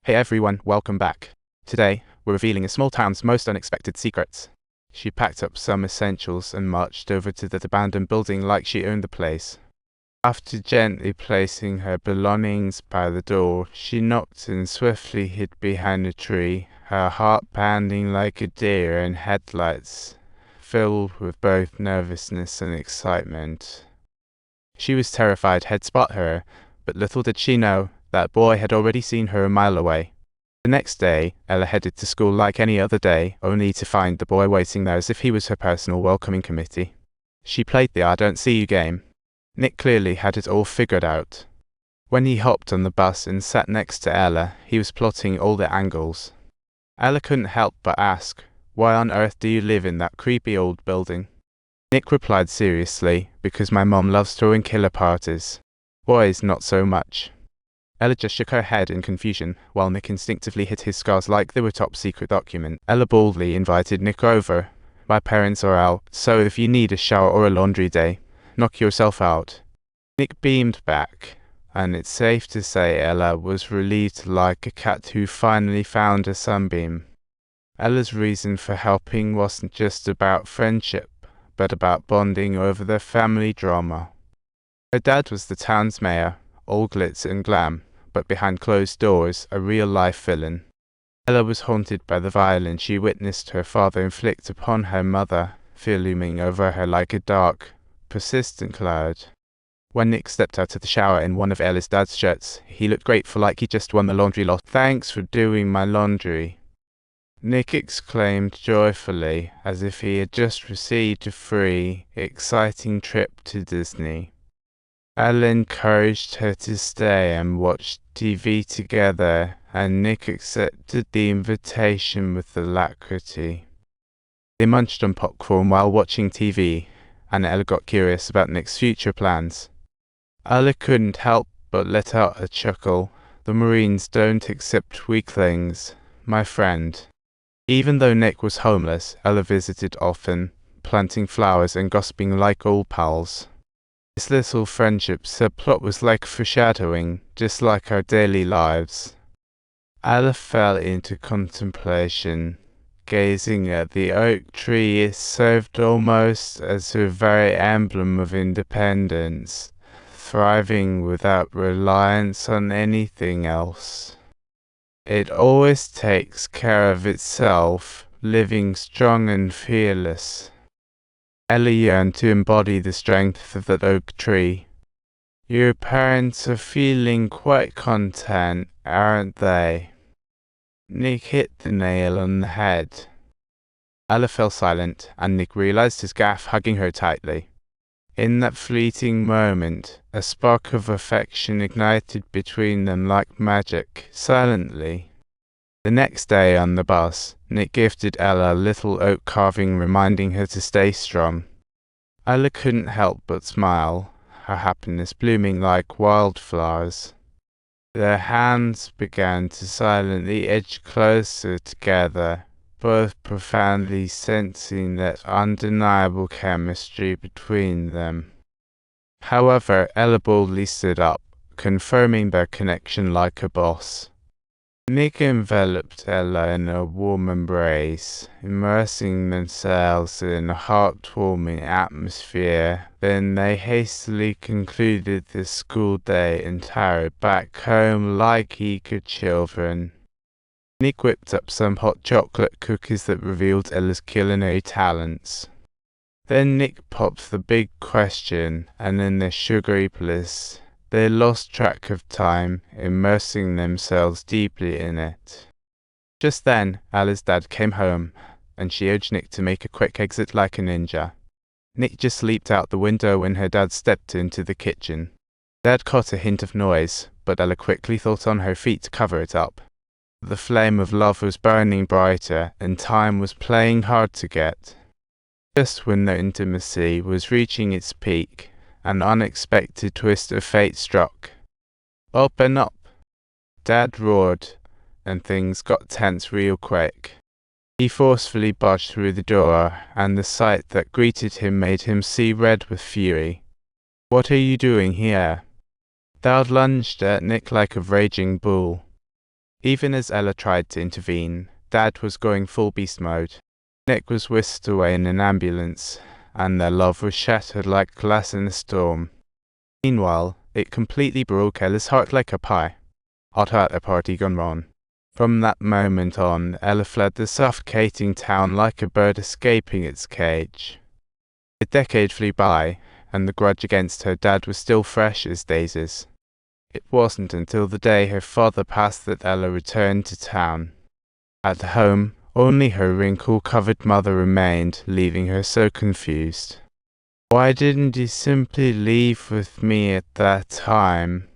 Hey everyone, welcome back. Today, we're revealing a small town's most unexpected secrets. She packed up some essentials and marched over to that abandoned building like she owned the place. After gently placing her belongings by the door, she knocked and swiftly hid behind a tree, her heart pounding like a deer in headlights, filled with both nervousness and excitement. She was terrified he'd spot her, but little did she know that boy had already seen her a mile away. The next day, Ella headed to school like any other day, only to find the boy waiting there as if he was her personal welcoming committee. She played the I don't see you game. Nick clearly had it all figured out. When he hopped on the bus and sat next to Ella, he was plotting all the angles. Ella couldn't help but ask, "Why on earth do you live in that creepy old building?" Nick replied seriously, "Because my mom loves throwing killer parties. Boys, not so much." Ella just shook her head in confusion, while Nick instinctively hid his scars like they were top-secret document. Ella boldly invited Nick over. "My parents are out, so if you need a shower or a laundry day, knock yourself out." Nick beamed back, and it's safe to say Ella was relieved like a cat who finally found a sunbeam. Ella's reason for helping wasn't just about friendship, but about bonding over their family drama. Her dad was the town's mayor, all glitz and glam, but behind closed doors, a real-life villain. Ella was haunted by the violence she witnessed her father inflict upon her mother, fear looming over her like a dark, persistent cloud. When Nick stepped out of the shower in one of Ella's dad's shirts, he looked grateful like he just won the laundry lot. "Thanks for doing my laundry," Nick exclaimed joyfully, as if he had just received a free, exciting trip to Disney. Ella encouraged her to stay and watch TV together, and Nick accepted the invitation with alacrity. They munched on popcorn while watching TV, and Ella got curious about Nick's future plans. Ella couldn't help but let out a chuckle. "The Marines don't accept weaklings, my friend." Even though Nick was homeless, Ella visited often, planting flowers and gossiping like old pals. This little friendship subplot was like foreshadowing, just like our daily lives. Ella fell into contemplation, gazing at the oak tree. It served almost as her very emblem of independence, thriving without reliance on anything else. It always takes care of itself, living strong and fearless. Ella yearned to embody the strength of that oak tree. "Your parents are feeling quite content, aren't they?" Nick hit the nail on the head. Ella fell silent, and Nick realized his gaffe, hugging her tightly. In that fleeting moment, a spark of affection ignited between them like magic, silently. The next day on the bus, Nick gifted Ella a little oak carving reminding her to stay strong. Ella couldn't help but smile, her happiness blooming like wildflowers. Their hands began to silently edge closer together, both profoundly sensing that undeniable chemistry between them. However, Ella boldly stood up, confirming their connection like a boss. Nick enveloped Ella in a warm embrace, immersing themselves in a heartwarming atmosphere. Then they hastily concluded the school day and hurried back home like eager children. Nick whipped up some hot chocolate cookies that revealed Ella's culinary talents. Then Nick popped the big question, and in their sugary bliss, they lost track of time, immersing themselves deeply in it. Just then, Ella's dad came home, and she urged Nick to make a quick exit like a ninja. Nick just leaped out the window when her dad stepped into the kitchen. Dad caught a hint of noise, but Ella quickly thought on her feet to cover it up. The flame of love was burning brighter, and time was playing hard to get. Just when their intimacy was reaching its peak, an unexpected twist of fate struck. "Open up!" Dad roared, and things got tense real quick. He forcefully barged through the door, and the sight that greeted him made him see red with fury. "What are you doing here?" Dad lunged at Nick like a raging bull. Even as Ella tried to intervene, Dad was going full beast mode. Nick was whisked away in an ambulance, and their love was shattered like glass in a storm. Meanwhile, it completely broke Ella's heart like a pie. Hot at a party gone wrong. From that moment on, Ella fled the suffocating town like a bird escaping its cage. A decade flew by, and the grudge against her dad was still fresh as daisies. It wasn't until the day her father passed that Ella returned to town. At home, only her wrinkle-covered mother remained, leaving her so confused. "Why didn't you simply leave with me at that time?"